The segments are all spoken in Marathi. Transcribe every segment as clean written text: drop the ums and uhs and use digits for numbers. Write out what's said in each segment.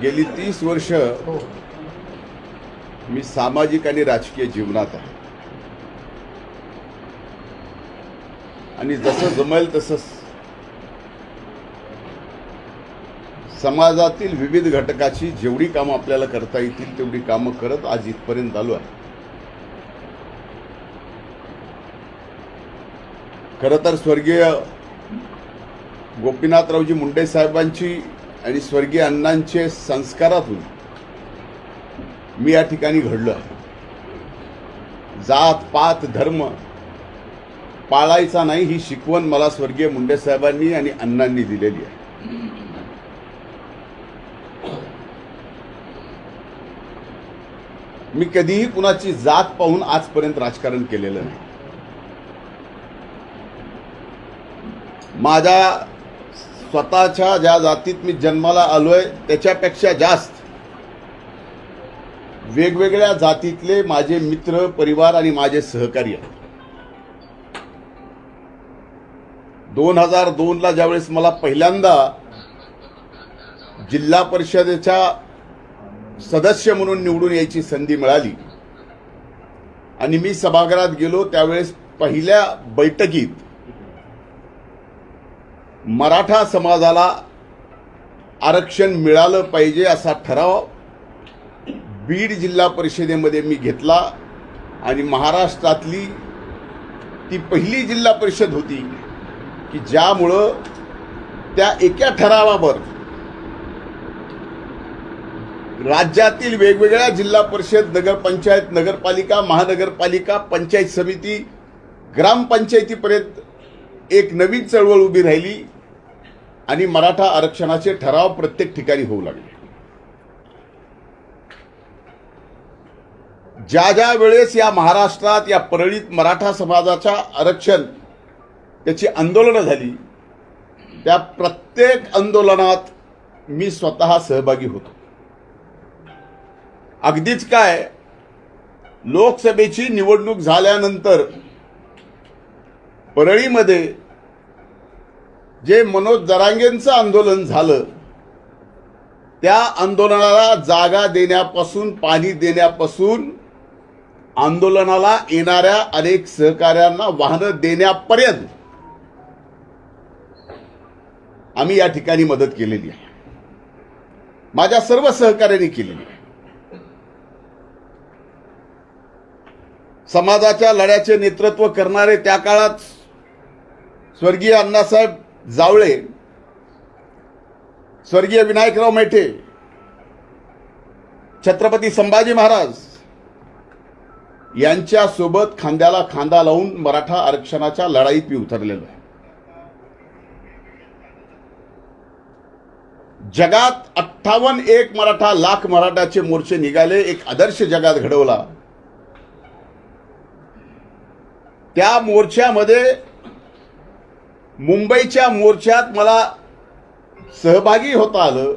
गेली 30 वर्ष मी सामाजिक आणि राजकीय जीवनात आहे आणि जसं जमेल तसं समाजातील विविध घटकाची जेवढी कामं आपल्याला करता येतील तेवढी कामं करत आज इथपर्यंत आलो आहे। खरं तर स्वर्गीय गोपीनाथरावजी मुंडे साहेबांची आणि स्वर्गीय अण्णांचे संस्कारातून मी या ठिकाणी घडलो आहे। जात पात धर्म पाळायचा नाही ही शिकवण मला स्वर्गीय मुंडे साहेबांनी आणि अण्णांनी दिलेली आहे। मी कधीही कुणाची जात पाहून आजपर्यंत राजकारण केलेलं नाही। माझ्या स्वतःच्या ज्या जातीत मी जन्माला आलोय त्याच्यापेक्षा जास्त वेगवेगळ्या जातीतले माझे मित्र परिवार आणि माझे सहकारी आहेत। 2002 ला ज्यावेळेस मला पहिल्यांदा जिल्हा परिषदेच्या सदस्य म्हणून निवडून यायची संधी मिळाली आणि मी सभागृहात गेलो त्यावेळेस पहिल्या बैठकीत मराठा समाजाला आरक्षण मिळालं पाहिजे असा ठराव बीड जिल्हा परिषदेमध्ये मी घेतला आणि महाराष्ट्रातली ती पहिली जिल्हा परिषद होती की ज्यामुळं त्या एका ठरावावर राज्यातील वेगवेगळ्या जिल्हा परिषद नगरपंचायत नगरपालिका महानगरपालिका पंचायत समिती ग्रामपंचायतीपर्यंत एक नवीन चळवळ उभी राहिली आणि मराठा आरक्षणाचे ठराव प्रत्येक ठिकाणी होऊ लागले। ज्या ज्या वेळेस या महाराष्ट्रात या परळीत मराठा समाजाच्या आरक्षण त्याची आंदोलनं झाली त्या प्रत्येक आंदोलनात मी स्वतः सहभागी होतो। अगदीच काय लोकसभेची निवडणूक झाल्यानंतर परळीमध्ये जे मनोज जरांगेंचं आंदोलन झालं त्या आंदोलनाला जागा देण्यापासून पाणी देण्यापासून आंदोलनाला येणाऱ्या अनेक सहकाऱ्यांना वाहनं देण्यापर्यंत आम्ही या ठिकाणी मदत केलेली आहे। माझ्या सर्व सहकार्यांनी केलेली आहे। समाजाच्या लढ्याचे नेतृत्व करणारे त्या काळात स्वर्गीय अण्णासाहेब जावळे स्वर्गीय विनायकराव मेठे छत्रपती संभाजी महाराज यांच्या सोबत खांद्याला खांदा लावून मराठा आरक्षणाच्या लढाईत मी उतरलेलो आहे। जगात 58 मराठा लाख मराठाचे मोर्चे निघाले, एक आदर्श जगात घडवला। त्या मोर्चामध्ये मुंबईच्या मोर्चात मला सहभागी होता आलं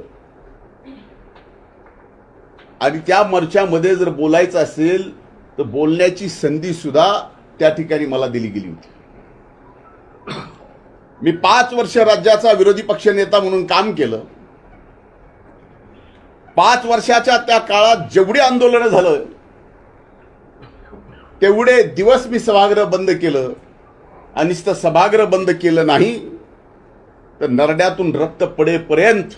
आणि त्या मोर्चामध्ये जर बोलायचं असेल तर बोलण्याची संधी सुद्धा त्या ठिकाणी मला दिली गेली होती। मी 5 वर्ष राज्याचा विरोधी पक्ष नेता म्हणून काम केलं। 5 वर्षाच्या त्या काळात जेवढी आंदोलनं झालं तेवढे दिवस मी सभागृह बंद केलं आणि नुसतं सभागृह बंद केलं नाही तर नरड्यातून रक्त पडेपर्यंत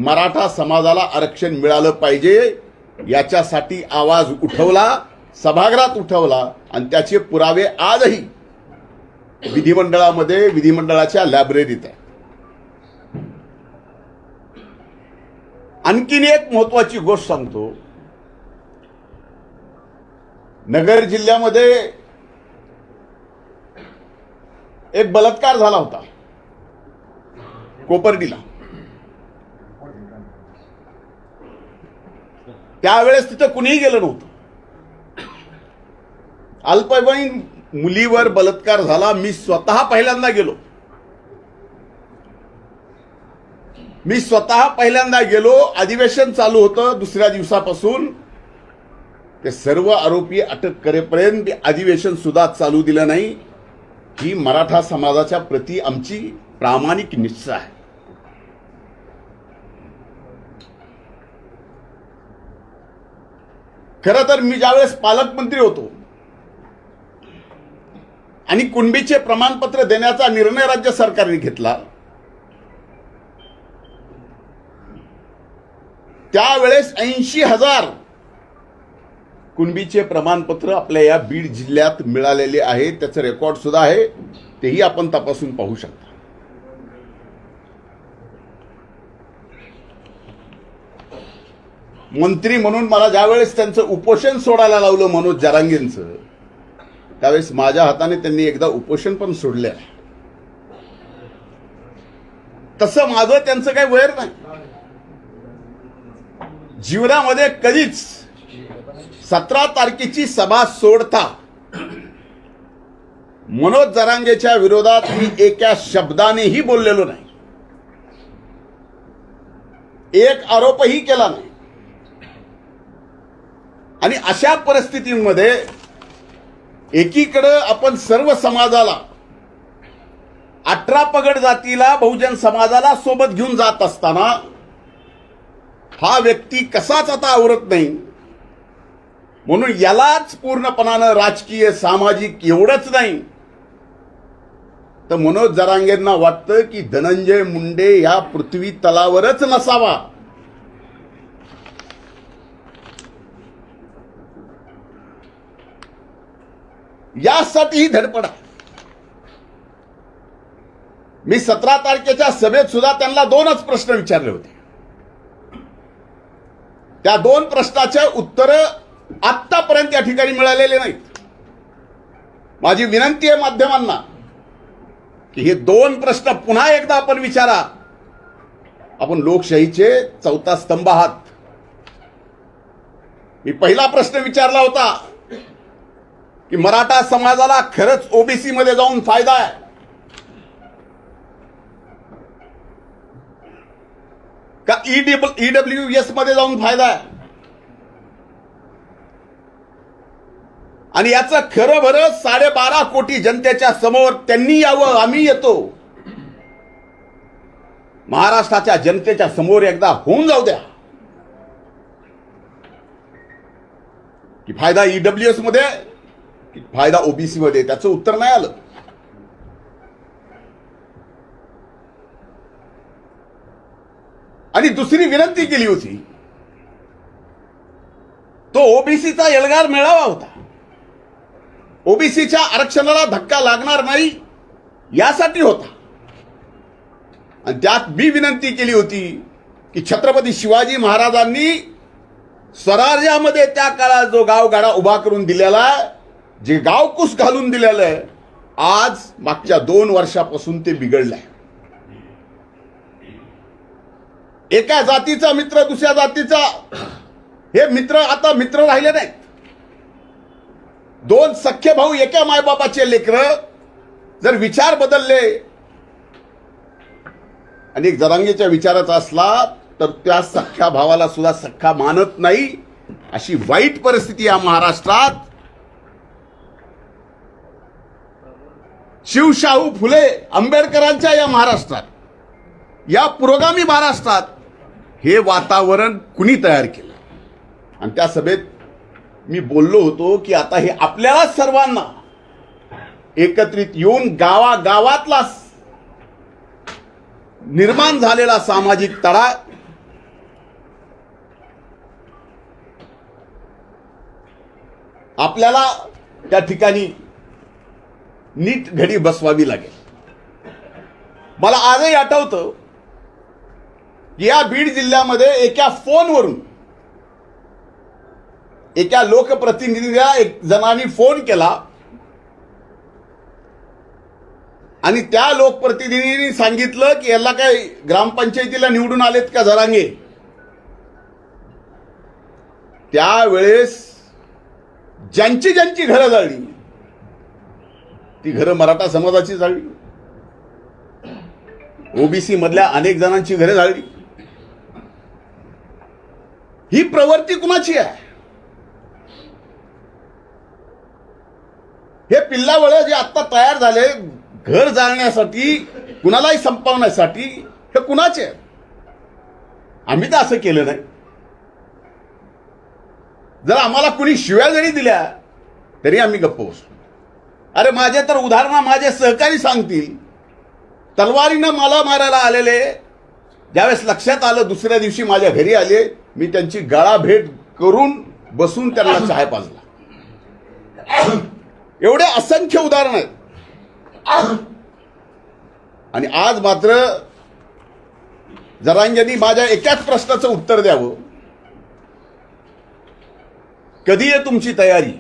मराठा समाजाला आरक्षण मिळालं पाहिजे याच्यासाठी आवाज उठवला, सभागृहात उठवला आणि त्याचे पुरावे आजही विधिमंडळामध्ये विधिमंडळाच्या लायब्ररीत आहे। आणखीन एक महत्वाची गोष्ट सांगतो। नगर जिल्ह्यामध्ये एक बलात्कार झाला होता कोपर्डीला। त्यावेळेस तिथं कुणीही गेलं नव्हतं। अल्पवयीन मुलीवर बलात्कार झाला। मी स्वतः पहिल्यांदा गेलो। अधिवेशन चालू होतं दुसऱ्या दिवसापासून ते सर्व आरोपी अटक करेपर्यंत अधिवेशन सुद्धा चालू दिलं नाही। ही मराठा समाजाच्या प्रती आमची प्रामाणिक निष्ठा आहे। खरं तर मी ज्यावेळेस पालकमंत्री होतो आणि कुणबीचे प्रमाणपत्र देण्याचा निर्णय राज्य सरकारने घेतला, त्यावेळेस 80,000 कुणबीचे प्रमाणपत्र आपल्या या बीड जिल्ह्यात मिळालेले आहे. त्याचं रेकॉर्ड सुद्धा आहे, तेही आपण तपासून पाहू शकता. मंत्री म्हणून मला ज्यावेळेस त्यांचं उपोषण सोडायला लावलं मनोज जरांगेंचं, त्यावेळेस माझ्या हाताने त्यांनी एकदा उपोषण पण सोडले. तसं माझं त्यांचं काही वैर नाही. जीवनामध्ये कधीच 17 तारखेची सभा सोडता मनोज जरांगेच्या विरोधात मी एका शब्दानेही बोललेलो नाही, एक आरोपही केला नाही. आणि अशा परिस्थितीमध्ये एकीकडे आपण सर्व समाजाला, 18 पगड जातीला, बहुजन समाजाला सोबत घेऊन जात असताना हा व्यक्ती कसाच आता आवरत नाही. म्हणून यालाच पूर्णपणानं राजकीय, सामाजिक एवढंच नाही तर मनोज जरांगेंना वाटतं की धनंजय मुंडे या पृथ्वी तलावरच नसावा. यासाठी ही धडपड आहे. मी 17 तारखेच्या सभेत सुद्धा त्यांना 2च प्रश्न विचारले होते. त्या 2 प्रश्नाचे उत्तर आतापर्यंत या ठिकाणी मिळालेले नाहीत. माझी विनंती आहे माध्यमांना की हे 2 प्रश्न पुन्हा एकदा आपण विचारा. आपण लोकशाहीचे 4था स्तंभ आहात. मी पहिला प्रश्न विचारला होता की मराठा समाजाला खरंच ओबीसी मध्ये जाऊन फायदा आहे का ईडब्ल्यूएस मध्ये जाऊन फायदा आहे, आणि याचं खरं भरं 12.5 कोटी जनतेच्या समोर त्यांनी यावं, आम्ही येतो. महाराष्ट्राच्या जनतेच्या समोर एकदा होऊन जाऊ द्या की फायदा ईडब्ल्यूएस मध्ये, फायदा ओबीसी मध्ये. त्याचं उत्तर नाही आलं. आणि दुसरी विनंती केली होती, तो ओबीसीचा एल्गार मेळावा होता. ओबीसीच्या आरक्षणाला धक्का लागणार नाही यासाठी होता. आणि त्यात मी विनंती केली होती की छत्रपती शिवाजी महाराजांनी स्वराज्यामध्ये त्या काळात जो गावगाडा उभा करून दिलेला, जे गावकुस घालून दिलेलं आहे, आज मागच्या 2 वर्षापासून ते बिघडलंय. एका जातीचा मित्र दुसऱ्या जातीचा, हे मित्र आता मित्र राहिले नाहीत. 2 सख्खे भाऊ एका मायबापाचे लेकरं जर विचार बदलले आणि एक जरांगेच्या विचाराचा असला तर त्या सख्ख्या भावाला सुद्धा सख्खा मानत नाही, अशी वाईट परिस्थिती या महाराष्ट्रात, शिवशाहू फुले आंबेडकरांच्या या महाराष्ट्रात, या पुरोगामी महाराष्ट्रात हे वातावरण कुणी तयार केलं. आणि त्या सभेत मी बोललो होतो की आता हे आपल्याला सर्वांना एकत्रित येऊन गावागावातला निर्माण झालेला सामाजिक तडा आपल्याला त्या ठिकाणी नीट घडी बसवावी लागेल. मला आजही आठवतं की या बीड जिल्ह्यामध्ये एका फोनवरून एका लोकप्रतिनिधीला एक जणांनी फोन केला आणि त्या लोकप्रतिनिधींनी सांगितलं की याला काय ग्रामपंचायतीला निवडून आलेत का जरांगे. त्यावेळेस ज्यांची ज्यांची घरं जाळली ती घरं मराठा समाजाची जाळली, ओबीसी मधल्या अनेक जणांची घरे जाळली. ही प्रवृत्ती कुणाची आहे? हे पिल्लावळे जे आता तयार झाले घर जाळण्यासाठी, कुणालाही संपवण्यासाठी, हे कुणाचे आहे? आम्ही तर असं केलं नाही. जर आम्हाला कुणी शिव्या जरी दिल्या तरी आम्ही गप्प बसतो. अरे माझे तर उदाहरण माझे सहकारी सांगतील, तलवारीनं मला मारायला आलेले ज्यावेळेस लक्षात आलं, दुसऱ्या दिवशी माझ्या घरी आले, मी त्यांची गळा भेट करून बसून त्यांना चहा पाजला. एवढे असंख्य उदाहरण आहेत. आणि आज मात्र जरांगेंनी माझ्या एकाच प्रश्नाचं उत्तर द्यावं, कधी आहे तुमची तयारी?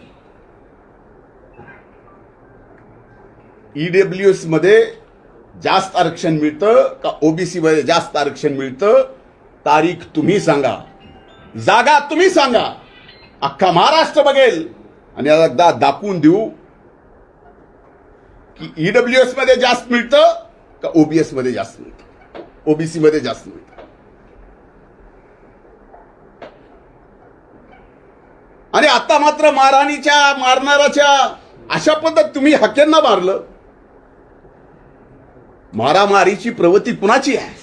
ईडब्ल्यूएस मध्ये जास्त आरक्षण मिळतं का ओबीसी मध्ये जास्त आरक्षण मिळतं? तारीख तुम्ही सांगा, जागा तुम्ही सांगा. अख्खा महाराष्ट्र बघेल आणि एकदा दाखवून देऊ की ईडब्ल्यूएस मध्ये जास्त मिळतं का ओबीएस मध्ये जास्त मिळतं, ओबीसी मध्ये जास्त मिळतं. आणि आता मात्र मारहाणीच्या मारणाराच्या अशा पद्धत तुम्ही हक्यांना मारलं. मारामारीची प्रवृत्ती कुणाची आहे?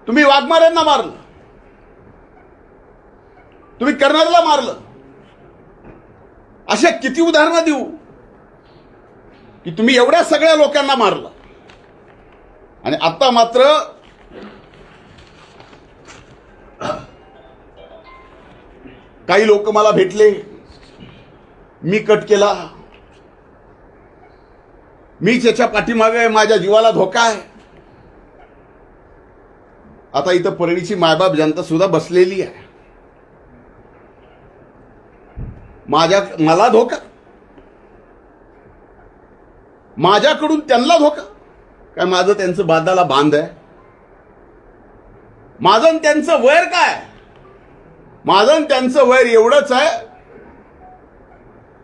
तुम्ही वाघमाऱ्यांना मारलं, तुम्ही कर्नलला मारलं. अशा किती उदाहरणं देऊ की तुम्ही एवढ्या सगळ्या लोकांना मारलं. आणि आता मात्र काही लोक मला भेटले, मी कट केला, मी त्याच्या पाठीमागे, माझ्या जीवाला धोका आहे. आता इथं परळीची मायबाप जनता सुद्धा बसलेली आहे. मला धोका, माझ्याकडून त्यांना धोका. काय माझं त्यांचं बांधाला बांध आहे? माझं आणि त्यांचं वैर काय? माझं आणि त्यांचं वैर एवढंच आहे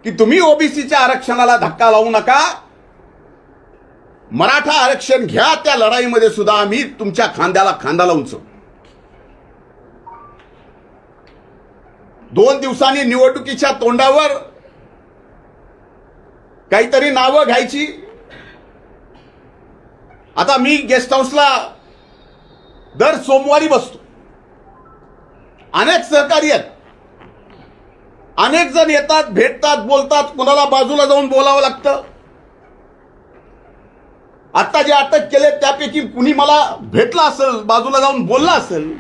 की तुम्ही ओबीसीच्या आरक्षणाला धक्का लावू नका, मराठा आरक्षण घ्या. त्या लढाईमध्ये सुद्धा आम्ही तुमच्या खांद्याला खांदा लावून चढू. 2 दिवसांनी निवडणुकीच्या तोंडावर काहीतरी नावं घ्यायची. आता मी गेस्ट हाऊसला दर सोमवारी बसतो. अनेक सहकारी आहेत, अनेक जण येतात, भेटतात, बोलतात. कुणाला बाजूला जाऊन बोलावं लागतं. आता जे अटक केले त्यापैकी कुणी मला भेटला असेल, बाजूला जाऊन बोलला असेल.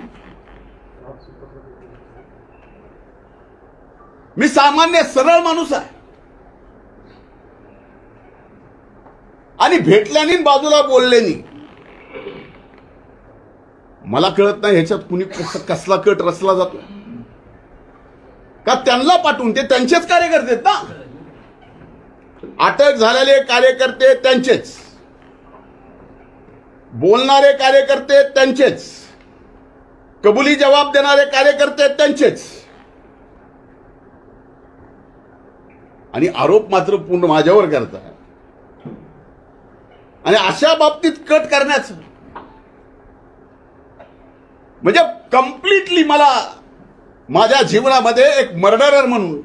मी सामान्य सरळ माणूस आहे आणि भेटल्याने बाजूला बोलल्याने मला कळत नाही ह्याच्यात कुणी कसला कट रचला जातो का. त्यांना पाठवून, ते त्यांचेच कार्यकर्ते आहेत ना. अटक झालेले कार्यकर्ते त्यांचेच, बोलणारे कार्यकर्ते त्यांचेच, कबुली जबाब देणारे कार्यकर्ते त्यांचेच. आणि आरोप मात्र पूर्ण माझ्यावर करतात. आणि अशा बाबतीत कट करण्याचं म्हणजे कम्प्लिटली मला माझ्या जीवनामध्ये एक मर्डरर म्हणून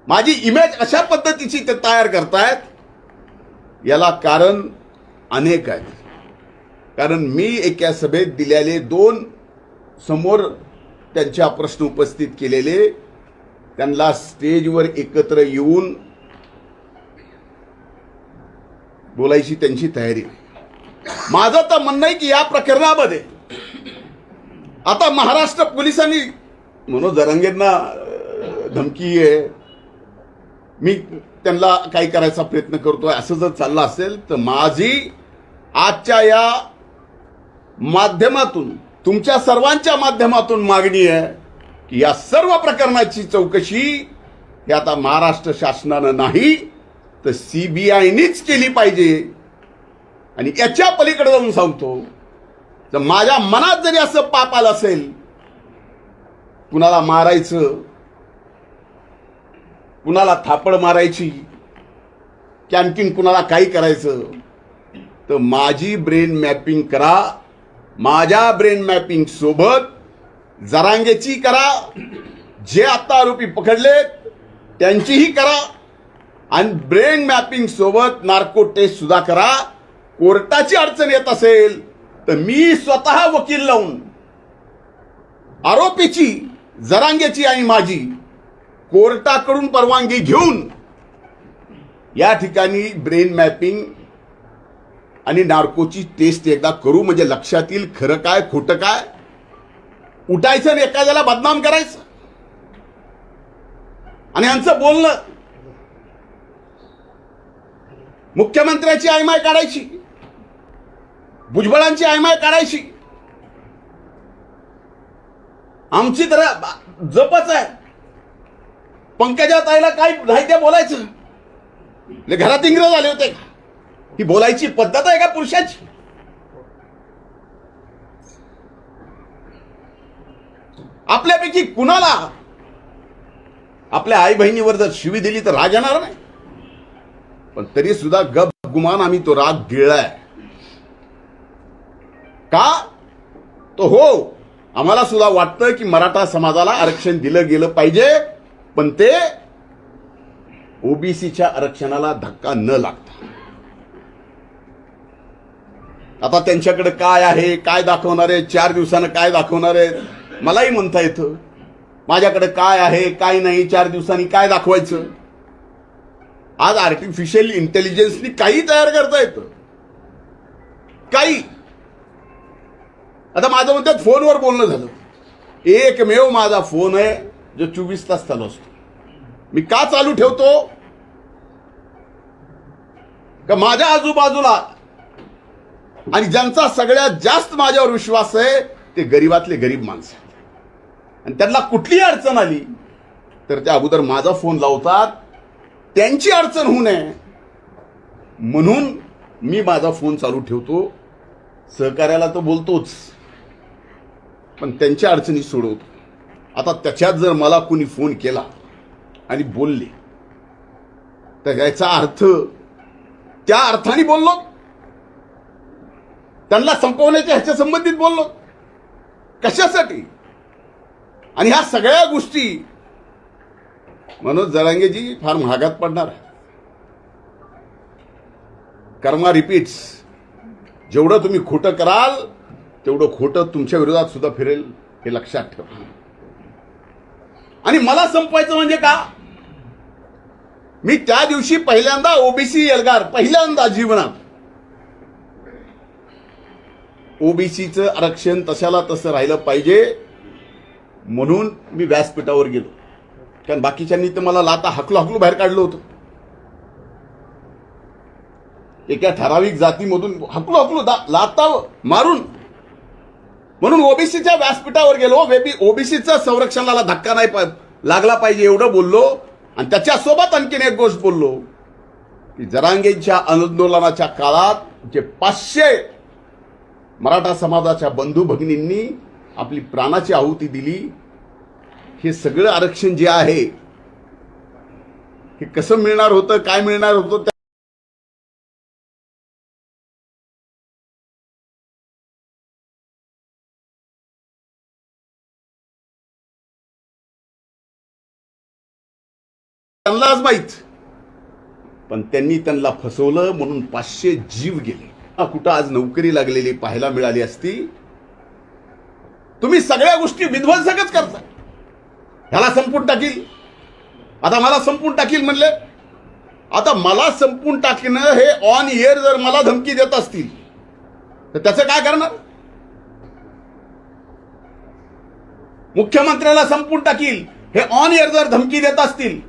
माझी इमेज अशा पद्धतीची ते तयार करतायत. याला कारण अनेक आहेत. कारण मी एका सभेत दिलेले 2 समोर त्यांच्या प्रश्न उपस्थित केलेले, त्यांना स्टेजवर एकत्र येऊन बोलायची त्यांची तयारी. माझं तर म्हणणं आहे की या प्रकरणामध्ये आता महाराष्ट्र पोलिसांनी, मनोज जरांगेंना धमकी आहे, मी त्यांना काही करायचा प्रयत्न करतोय, असं जर चाललं असेल तर माझी आजच्या या माध्यमातून, तुमच्या सर्वांच्या माध्यमातून मागणी आहे की या सर्व प्रकरणाची चौकशी ही आता महाराष्ट्र शासनानं नाही तर सीबीआयनीच केली पाहिजे. आणि याच्या पलीकडे जाऊन सांगतो, तर माझ्या मनात जरी असं पाप आलं असेल, कुणाला मारायचं, कुणाला थापड मारायची, की आणखीन कुणाला काही करायचं, तर माझी ब्रेन मॅपिंग करा. माझ्या ब्रेन मॅपिंग सोबत जरांगेची करा, जे आता आरोपी पकडलेत त्यांचीही करा, आणि ब्रेन मॅपिंग सोबत नार्को टेस्ट सुद्धा करा. कोर्टाची अडचण येत असेल तर मी स्वतः वकील लावून आरोपीची जरांगेची आणि माझी कोर्टाकडून परवानगी घेऊन या ठिकाणी ब्रेन मॅपिंग आणि नार्कोची टेस्ट एकदा करू, म्हणजे लक्षात येईल खरं काय खोटं काय. उठायचं आणि एखाद्याला बदनाम करायचं. आणि यांचं बोलणं मुख्यमंत्र्याची आयमाय काढायची, भुजबळांची आयमाय काढायची. आमची तर जपच आहे. पंकजा ताईला काय नाही ते बोलायचं. घरात इंग्रज आले होते का? ही बोलायची पद्धत आहे का पुरुषाची? आपल्यापैकी कुणाला आपल्या आई बहिणीवर जर शिवी दिली तर राग येणार नाही, पण तरी सुद्धा गप गुमान आम्ही तो राग गिळलाय. का? तो हो, आम्हाला सुद्धा वाटतं की मराठा समाजाला आरक्षण दिलं गेलं पाहिजे, पण ते ओबीसीच्या आरक्षणाला धक्का न लागता. आता त्यांच्याकडे काय आहे, काय दाखवणार आहे, 4 दिवसानं काय दाखवणार आहे मलाही म्हणता येतं. माझ्याकडे काय आहे काय नाही, 4 दिवसांनी काय दाखवायचं. आज आर्टिफिशियल इंटेलिजन्सनी काही तयार करता येतं, काही. आता माझं म्हणतात फोनवर बोलणं झालं. एकमेव माझा फोन आहे जो 24 तास चालू असतो. मी का चालू ठेवतो? का माझ्या आजूबाजूला आणि ज्यांचा सगळ्यात जास्त माझ्यावर विश्वास आहे ते गरीबातले गरीब माणसं आहेत. आणि त्यांना कुठलीही अडचण आली तर त्या अगोदर माझा फोन लावतात, त्यांची अडचण होऊ नये म्हणून मी माझा फोन चालू ठेवतो. सहकार्याला तर बोलतोच, पण त्यांच्या अडचणी सोडवतो. आता त्याच्यात जर मला कोणी फोन केला आणि बोलले तर याचा अर्थ त्या अर्थाने बोललो, त्यांना संपवण्याच्या ह्याच्या संबंधित बोललो. कशासाठी? आणि ह्या सगळ्या गोष्टी मनोज जरांगेजी फार महागात पडणार आहे. कर्मा रिपीट्स. जेवढं तुम्ही खोटं कराल तेवढं खोटं तुमच्या विरोधात सुद्धा फिरेल, हे लक्षात ठेवा. आणि मला संपवायचं म्हणजे का? मी त्या दिवशी पहिल्यांदा ओबीसी एल्गार, पहिल्यांदा जीवनात ओबीसीचं आरक्षण तशाला तसं राहिलं पाहिजे म्हणून मी व्यासपीठावर गेलो. कारण बाकीच्यांनी तर मला लाता हकलू बाहेर काढलं होतं. एका ठराविक जातीमधून हकलू लाता मारून, म्हणून ओबीसीच्या व्यासपीठावर गेलो. ओबीसीच्या संरक्षणाला धक्का नाही लागला पाहिजे एवढं बोललो. आणि त्याच्यासोबत आणखीन एक गोष्ट बोललो की जरांगेंच्या आंदोलनाच्या काळात जे 500 मराठा समाजाच्या बंधू भगिनींनी आपली प्राणाची आहुती दिली, हे सगळं आरक्षण जे आहे हे कसं मिळणार होतं, काय मिळणार होतं, त्यांनाच माहित. पण त्यांना फसवलं म्हणून 500 जीव गेले. कुठं आज नोकरी लागलेली पाहायला मिळाली असती. तुम्ही सगळ्या गोष्टी विध्वंसकच करता. ह्याला संपून टाकील, आता मला संपून टाकील म्हणले. आता मला संपून टाकणं हे ऑन एअर जर मला धमकी देत असतील तर त्याचं काय करणार? मुख्यमंत्र्याला संपून टाकील हे ऑन एअर जर धमकी देत असतील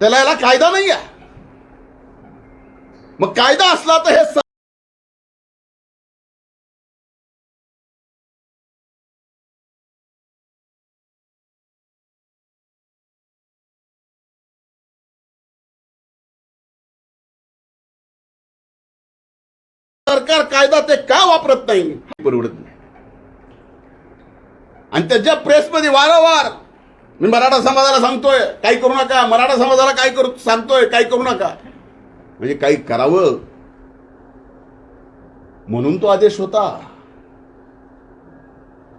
त्याला याला कायदा नाही आहे. मग कायदा असला तर हे सरकार कायदा ते का वापरत नाही? परवडत नाही. आणि त्याच्या प्रेसमध्ये वारंवार मी मराठा समाजाला सांगतोय काही करू नका, मराठा समाजाला काय करू सांगतोय काही करू नका. म्हणजे काही करावं म्हणून तो आदेश होता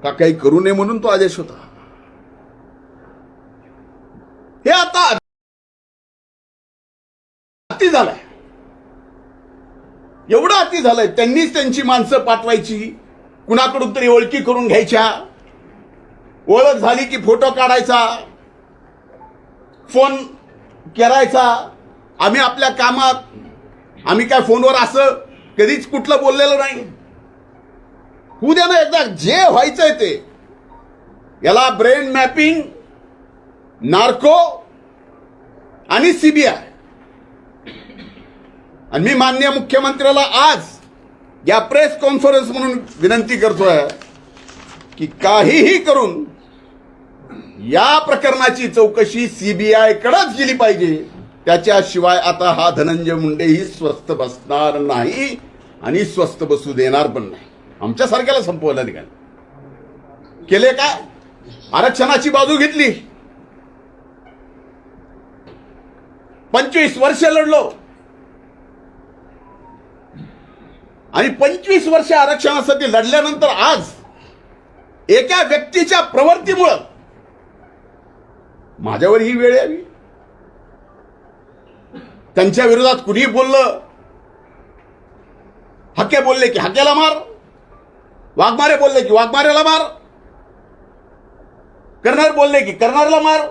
का काही करू नये म्हणून तो आदेश होता? हे आता अति झालंय, एवढं अति झालंय. त्यांनीच त्यांची माणसं पाठवायची, कुणाकडून तरी ओळखी करून घ्यायच्या. ओळख झाली की फोटो काढायचा, फोन करायचा. आम्ही आपल्या कामात, आम्ही काय फोनवर असं कधीच कुठलं बोललेलं नाही. होऊ द्या ना एकदा, जे व्हायचंय ते. याला ब्रेन मॅपिंग, नार्को आणि सीबीआय. आणि मी माननीय मुख्यमंत्र्याला आज या प्रेस कॉन्फरन्स म्हणून विनंती करतोय की काहीही करून या प्रकरणाची चौकशी सीबीआय कडेच गेली पाहिजे. त्याच्याशिवाय आता हा धनंजय मुंडेही स्वस्थ बसणार नाही आणि स्वस्थ बसू देणार पण नाही. आमच्यासारख्याला संपवलं निघाल केले काय? आरक्षणाची बाजू घेतली, 25 वर्ष लढलो आणि 25 वर्ष आरक्षणासाठी लढल्यानंतर आज एका व्यक्तीच्या प्रवृत्तीमुळे माझ्यावर ही वेळ यावी. त्यांच्या विरोधात कुणी बोललं, हक्के बोलले की हक्याला मार, वाघमारे बोलले की वाघमारेला मार, करणार बोलले की करणारला मार.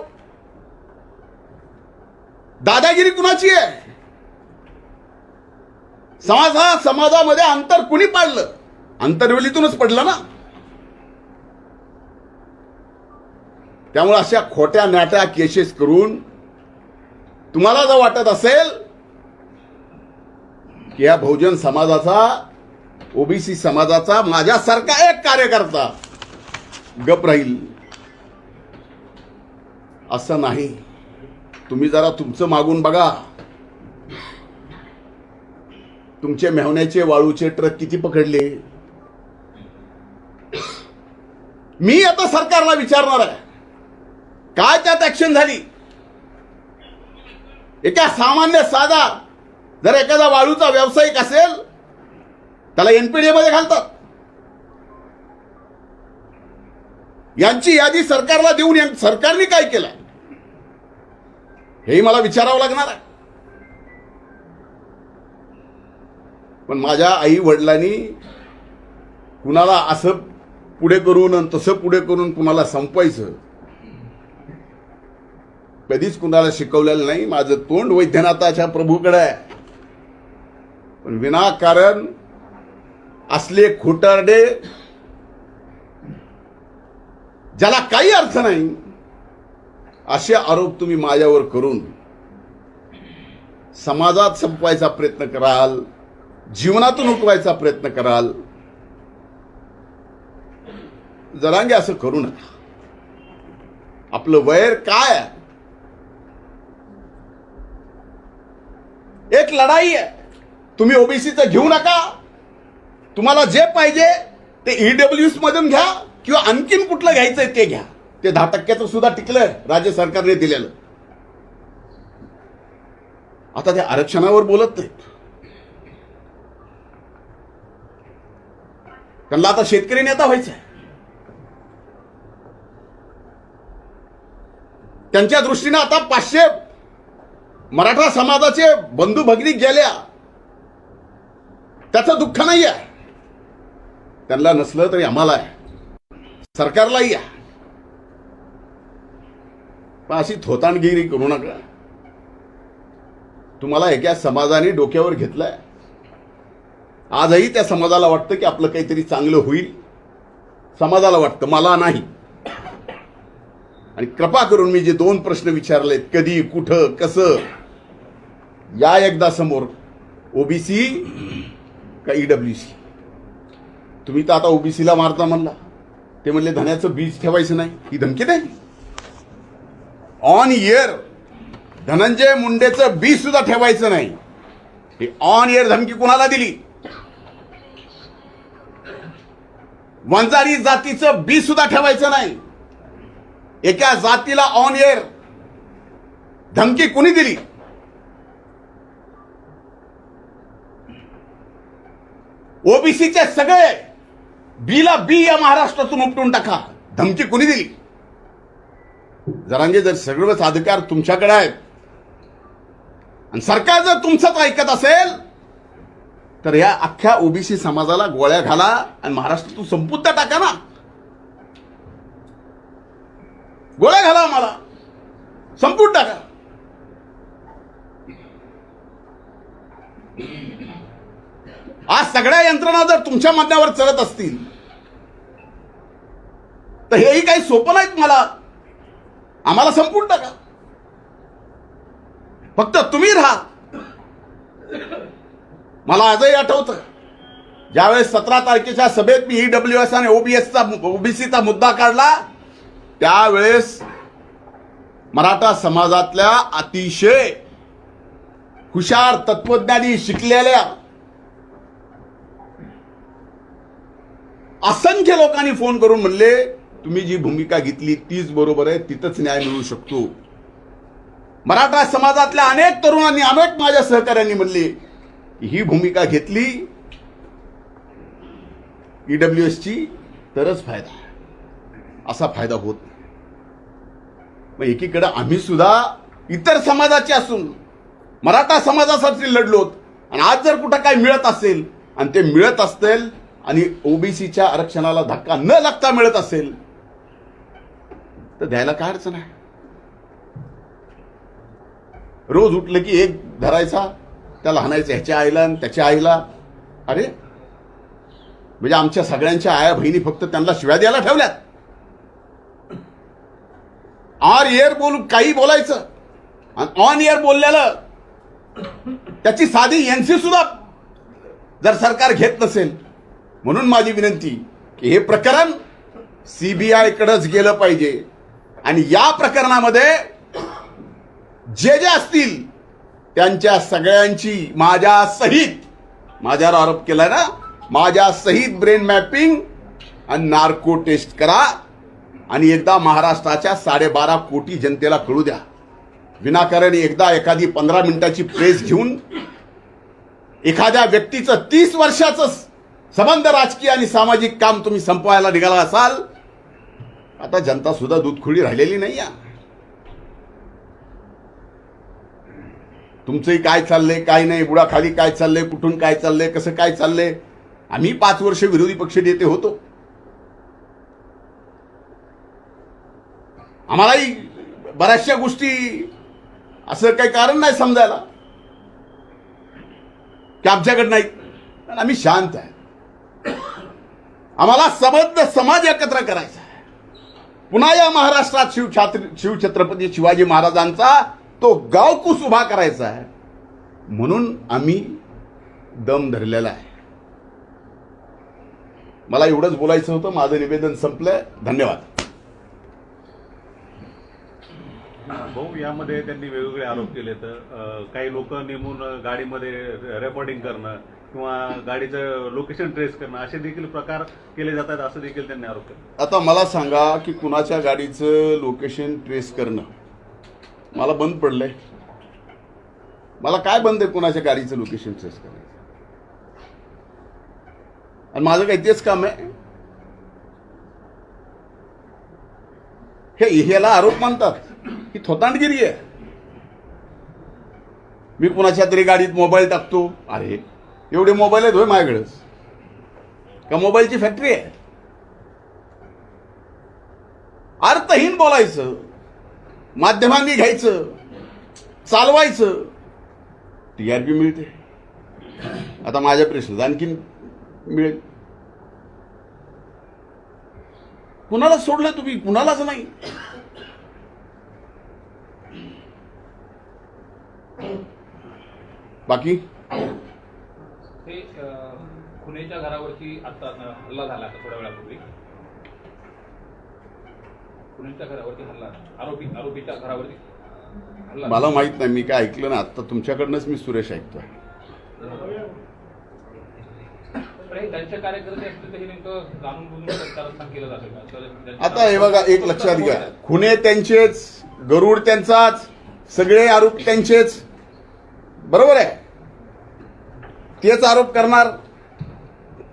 दादागिरी कुणाची आहे? समाजामध्ये अंतर कुणी पाडलं? अंतर्वेलीतूनच पडलं ना. त्यामुळे अशा खोट्या नाट्या केसेस करून तुम्हाला जर वाटत असेल की या बहुजन समाजाचा, ओबीसी समाजाचा माझ्यासारखा एक कार्यकर्ता गप राहील, असं नाही. तुम्ही जरा तुमचं मागून बघा. तुमचे मेहण्याचे वाळूचे ट्रक किती पकडले? मी आता सरकारला विचारणार आहे, काय त्यात ऍक्शन झाली? एका सामान्य साधा जर एखादा वाळूचा व्यावसायिक असेल त्याला एनपीडीए मध्ये घालतात. यांची यादी सरकारला देऊन सरकारने काय केलं हेही मला विचारावं लागणार आहे. पण माझ्या आई वडिलांनी कुणाला असं पुढे करून आणि तसं पुढे करून कुणाला संपवायचं कधीच कुणाला शिकवलेलं नाही. माझं तोंड वैद्यनाथाच्या प्रभूकडे आहे. पण विनाकारण असले खोटारडे ज्याला काही अर्थ नाही असे आरोप तुम्ही माझ्यावर करून समाजात संपवायचा प्रयत्न कराल, जीवनातून उठवायचा प्रयत्न कराल. जरांगे असं करू नका. आपलं वैर काय आहे? एक लढाई आहे. तुम्ही ओबीसीचं घेऊ नका. तुम्हाला जे पाहिजे ते ईडब्ल्यूएस मधून घ्या किंवा आणखीन कुठलं घ्यायचंय ते घ्या. ते 10% सुद्धा टिकलंय राज्य सरकारने दिलेलं. आता ते आरक्षणावर बोलत नाहीत. त्यांना आता शेतकरी नेता व्हायचंय. त्यांच्या दृष्टीने आता 500 मराठा समाजाचे बंधू भगिनी गेल्या, त्याचं दुःख नाही आहे. त्यांना नसलं तरी आम्हाला आहे, सरकारलाही आहे. पण अशी थोतांडगिरी करू नका. तुम्हाला एका समाजाने डोक्यावर घेतलंय. आजही त्या समाजाला वाटतं की आपलं काहीतरी चांगलं होईल. समाजाला वाटतं, मला नाही. आणि कृपा करून मी जे 2 प्रश्न विचारलेत, कधी, कुठं, कसं, या एकदा समोर. ओबीसी का ईडब्ल्यूसी? तुम्ही तर आता ओबीसीला मारता म्हणला. ते म्हणले धन्याचं बीज ठेवायचं नाही. ही धमकी नाही. ऑन इयर धनंजय मुंडेचं बीज सुद्धा ठेवायचं नाही. ही ऑन इयर धमकी कुणाला दिली? वंजारी जातीचं बीज सुद्धा ठेवायचं नाही. एका जातीला ऑन एअर धमकी कुणी दिली? ओबीसीचे सगळे बीला बी या महाराष्ट्रातून उपटून टाका. धमकी कुणी दिली? जरांगे, जर सगळेच अधिकार तुमच्याकडे आहेत आणि सरकार जर तुमचंच ऐकत असेल तर या अख्ख्या ओबीसी समाजाला गोळ्या घाला आणि महाराष्ट्रातून संपूर्ण टाका ना. गोळ्या घाला मला, संपून टाका. आज सगळ्या यंत्रणा जर तुमच्या म्हणण्यावर चालत असतील तर हेही काही सोपं नाहीत. आम्हाला संपून टाका, फक्त तुम्ही राहा. मला आजही आठवतं ज्यावेळेस 17 तारखेच्या सभेत मी ईडब्ल्यूएस आणि ओबीसीचा मुद्दा काढला, त्यावेळेस मराठा समाजातल्या अतिशय हुशार, तत्वज्ञानी, शिकलेल्या असंख्य लोकांनी फोन करून म्हणले तुम्ही जी भूमिका घेतली तीच बरोबर आहे, तिथंच न्याय मिळू शकतो. मराठा समाजातल्या अनेक तरुणांनी, अनेक माझ्या सहकाऱ्यांनी म्हणले की ही भूमिका घेतली ईडब्ल्यूएसची तरच फायदा, असा फायदा होत नाही. मग एकीकडे आम्ही सुद्धा इतर समाजाचे असून मराठा समाजासाठी लढलोत, आणि आज जर कुठं काय मिळत असेल आणि ते मिळत असतील आणि ओबीसीच्या आरक्षणाला धक्का न लागता मिळत असेल तर द्यायला काय अडचण आहे. रोज उठलं की एक धरायचा, त्याला हाणायचं ह्याच्या आईला आणि त्याच्या आईला. अरे म्हणजे आमच्या सगळ्यांच्या आया बहिणी फक्त त्यांना शिव्या द्यायला ठेवल्यात. ऑन एअर काही बोलायचं, आणि ऑन एअर बोललेलं त्याची साधी एनसी सुद्धा जर सरकार घेत नसेल. म्हणून माझी विनंती की हे प्रकरण सीबीआय कडेच गेलं पाहिजे, आणि या प्रकरणामध्ये जे जे असतील त्यांच्या सगळ्यांची माझ्या सहित, माझ्यावर आरोप केलाय ना, माझ्या सहित ब्रेन मॅपिंग आणि नार्को टेस्ट करा, आणि एकदा महाराष्ट्राच्या 12.5 कोटी जनतेला कळू द्या. विनाकारण एकदा एखादी 15 मिनिटाची प्रेस घेऊन एखाद्या व्यक्तीचं 30 वर्षाचं संबंध, राजकीय आणि सामाजिक काम तुम्ही संपवायला निघाला असाल, आता जनता सुद्धा दूधखोळी राहिलेली नाही. तुमचंही काय चाललंय, काय नाही, बुडाखाली काय चाललंय, कुठून काय चाललंय, कसं काय चाललंय. आम्ही 5 वर्ष विरोधी पक्ष नेते होतो, आम्हालाही बऱ्याचशा गोष्टी असं काही कारण नाही समजायला की आमच्याकडे नाही. आम्ही शांत आहे. आम्हाला सबंध समाज एकत्र करायचा आहे. पुन्हा या महाराष्ट्रात शिवछत्रपती शिवाजी महाराजांचा तो गावकूस उभा करायचा आहे, म्हणून आम्ही दम धरलेला आहे. मला एवढंच बोलायचं होतं. माझं निवेदन संपलंय. धन्यवाद. भाऊ, यामध्ये त्यांनी वेगवेगळे आरोप केले. तर काही लोक नेमून गाडीमध्ये रेकॉर्डिंग करणं किंवा गाडीचं लोकेशन ट्रेस करणं असे देखील प्रकार केले जातात, असं देखील त्यांनी आरोप केला. आता मला सांगा की कुणाच्या गाडीचं लोकेशन ट्रेस करणं मला बंद पडलंय? मला काय बंद आहे कुणाच्या गाडीचं लोकेशन ट्रेस करायचं? आणि माझं काही तेच काम आहे? ह्याला आरोप मानतात ही थोतांडगिरी आहे. मी कुणाच्या तरी गाडीत मोबाईल टाकतो. अरे एवढे मोबाईल आहेत होय माझ्याकडेच का मोबाईलची फॅक्टरी आहे? अर्थहीन बोलायचं, माध्यमांनी घ्यायचं, चालवायचं, टीआरपी मिळते. आता माझ्या प्रश्न आणखीन मिळेल. कुणाला सोडलं तुम्ही? कुणालाच नाही. बाकी हे खुनेच्या घरावरती आता हल्ला झाला थोड्या वेळापूर्वी. खुनेच्या घरावरती हल्ला, आरोपीच्या घरावरती हल्ला. मला माहित नाही, मी काय ऐकलं ना. आता तुमच्याकडनंच मी सुरेश ऐकतोय. त्यांचे कार्यकर्ते असतील तर हे नेमकं जाणून बुजून केलं जातं. आता हे बघा, एक लक्षात घ्या, खुने त्यांचेच, गरुड त्यांचाच, सगळे आरोप त्यांचेच. बरोबर आहे. तेच आरोप करणार,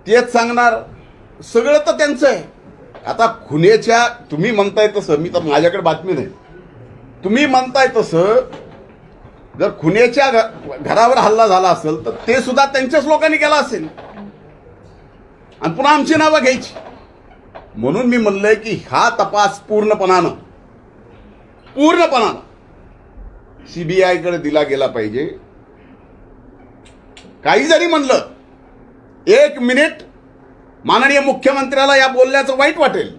तेच सांगणार, सगळं तर त्यांचं आहे. आता खुनेच्या तुम्ही म्हणताय तसं, मी तर माझ्याकडे बातमी नाही, तुम्ही म्हणताय तसं जर खुनेच्या घरावर हल्ला झाला असेल तर ते सुद्धा त्यांच्याच लोकांनी केला असेल आणि पुन्हा आमची नावं घ्यायची. म्हणून मी म्हणलंय की हा तपास पूर्णपणानं पूर्णपणानं सीबीआयकडे दिला गेला पाहिजे. काही जरी म्हणलं, 1 मिनिट माननीय मुख्यमंत्र्याला या बोलण्याचं वाईट वाटेल,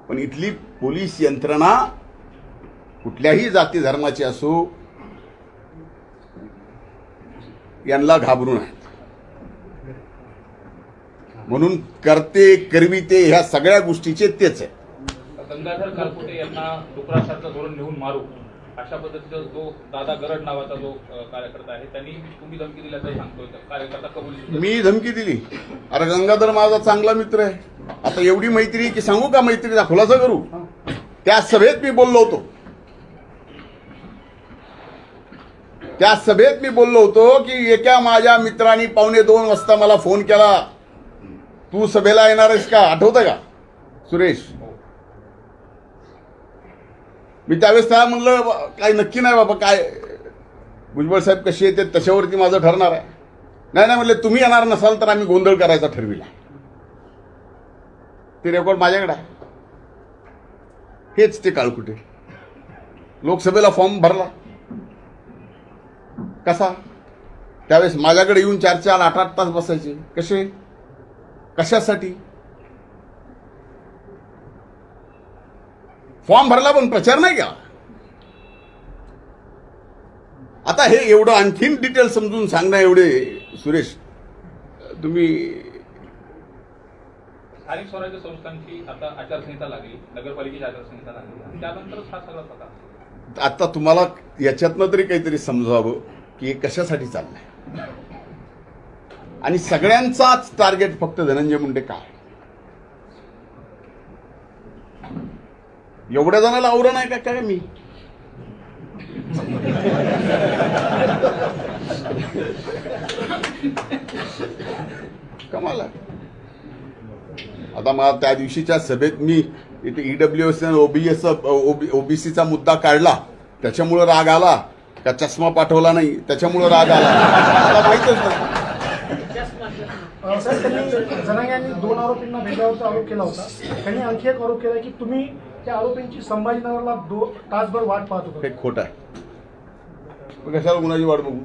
पण इथली पोलीस यंत्रणा कुठल्याही जाती धर्माची असो, यांना घाबरून आहेत. म्हणून करते करविते ह्या सगळ्या गोष्टीचे तेच आहे. गंगाधर कारकुटे यांना डुकरासारखं धोरण घेऊन मारू, अशा पद्धतीचा जो दादा गरड नावाचा जो कार्यकर्ता आहे, त्यांनी तुम्ही धमकी दिल्याचं सांगतोय, कार्यकर्ता कबुली. मी धमकी दिली? अरे गंगाधर माझा चांगला मित्र आहे. आता एवढी मैत्री की सांगू का, मैत्रीचा खुलासा करू? त्या सभेत मी बोललो होतो, की एका माझ्या मित्रांनी 1:45 वाजता मला फोन केला, तू सभेला येणार आहेस का? आठवतं का सुरेश? मी त्यावेळेस त्याला म्हणलं काय नक्की नाही बाबा, काय भुजबळ साहेब कशी येते त्याच्यावरती माझं ठरणार आहे. नाही म्हणले, तुम्ही येणार नसाल तर आम्ही गोंधळ करायचा ठरविला. ते रेकॉर्ड माझ्याकडे आहे. हेच ते काळकुटे. लोकसभेला फॉर्म भरला कसा? त्यावेळेस माझ्याकडे येऊन 4-4, 8-8 तास बसायचे. कसे? कशासाठी? फॉर्म भरला पण प्रचार नाही केला. आता हे एवढं आणखीन डिटेल समजून सांगणं एवढे सुरेश तुम्ही. स्थानिक स्वराज्य संस्थांची आता आचारसंहिता लागली, नगरपालिकेची आचारसंहिता लागली, आणि त्यानंतरच हा सगळा प्रकार. आता तुम्हाला याच्यातनं तरी काहीतरी समजावं की हे कशासाठी चाललंय, आणि सगळ्यांचाच टार्गेट फक्त धनंजय मुंडे का? एवढ्या जणांना आवरण नाही का काय? मी कमाल आहे. आता मला त्या दिवशीच्या सभेत मी इथे ईडब्ल्यूएस ओबीसीचा मुद्दा काढला, त्याच्यामुळे राग आला का? चष्मा पाठवला नाही त्याच्यामुळे राग आला? मला माहितच नाही. साहेब, त्यांनी जनांगे यांनी 2 आरोपींना भेदभावाचा आरोप केला होता. त्यांनी आणखी एक आरोप केला की तुम्ही त्या आरोपींची संभाजीनगरला 2 तासभर वाट पाहत होता. हे खोट आहे. कशाला गुन्ह्याची वाट बघू?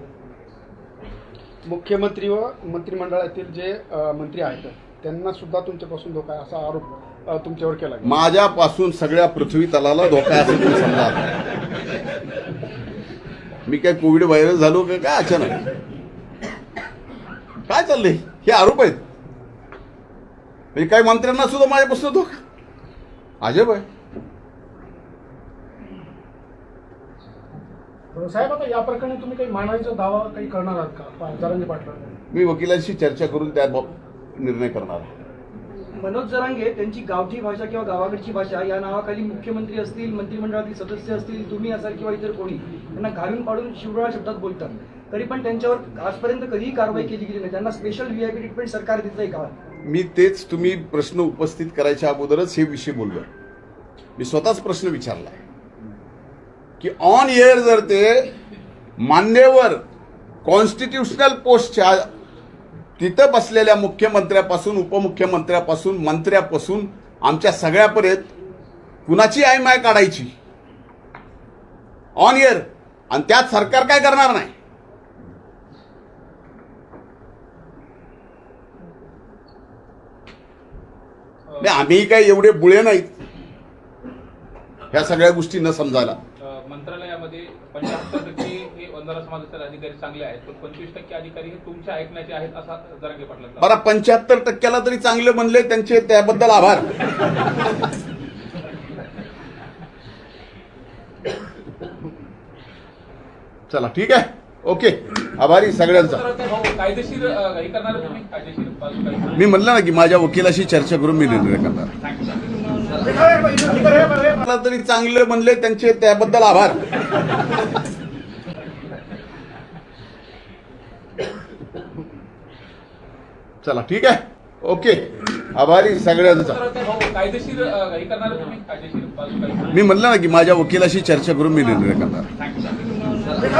मुख्यमंत्री व मंत्रिमंडळातील जे मंत्री आहेत त्यांना सुद्धा तुमच्यापासून धोका आहे असा आरोप तुमच्यावर केला गेला. माझ्यापासून सगळ्या पृथ्वी तलाला धोका आहे असं तुम्ही समजा. मी काय कोविड व्हायरस झालो का काय अचानक? काय चाललंय? हे आरोप आहेत. म्हणजे काही मंत्र्यांना सुद्धा माझ्यापासून धोका? अजब आहे. साहेब, आता या प्रकरणी तुम्ही काही मानहानीचा दावा काही करणार आहात का जरांगे पाटलांना? मी वकिलांशी चर्चा करून त्या निर्णय करणार आहे. मनोज जरांगे त्यांची गावठी भाषा किंवा गावाकडची भाषा या नावाखाली मुख्यमंत्री असतील, मंत्रिमंडळातील सदस्य असतील, तुम्ही असाल किंवा इतर कोणी त्यांना घालून पाडून शिवराळ शब्दात बोलतात, तरी पण त्यांच्यावर आजपर्यंत कधीही कारवाई केली गेली नाही. त्यांना स्पेशल व्हीआयपी ट्रीटमेंट सरकार देतंय का? मी तेच, तुम्ही प्रश्न उपस्थित करायच्या अगोदरच हे विषय बोललो. मी स्वतःच प्रश्न विचारलाय की ऑन एअर जर ते मान्यवर कॉन्स्टिट्युशनल पोस्टच्या तिथं बसलेल्या मुख्यमंत्र्यापासून, उपमुख्यमंत्र्यापासून, मंत्र्यापासून आमच्या सगळ्यापर्यंत कुणाची आयमाय काढायची ऑन एअर, आणि त्यात सरकार काय करणार नाही? आम्ही काय एवढे बुळे नाहीत ह्या सगळ्या गोष्टी न समजायला. मंत्रालयामध्ये 75% हे वंजारा समाजाचे अधिकारी चांगले आहेत, पण 25% अधिकारी हे तुमच्या ऐकण्याचे आहेत असा जरांगे पाटलांचा. बरं, 75%ला तरी चांगले म्हणले, त्यांचे त्याबद्दल आभार. चला ठीक आहे, ओके, आभारी सगळ्यांचा. कायदेशीर हे करणार तुम्ही? कायदेशीर बाजू काय? मी म्हणलं ना की माझ्या वकिलाशी चर्चा करून मी निर्णय करणार. मला तरी चांगले म्हणले, त्यांचे त्याबद्दल आभार. चला ठीक आहे, ओके, आभारी सगळ्यांचा. कायदेशीर हे करणार तुम्ही? कायदेशीर बाजू काय? मी म्हणलं ना की माझ्या वकिलाशी चर्चा करून मी निर्णय करणार.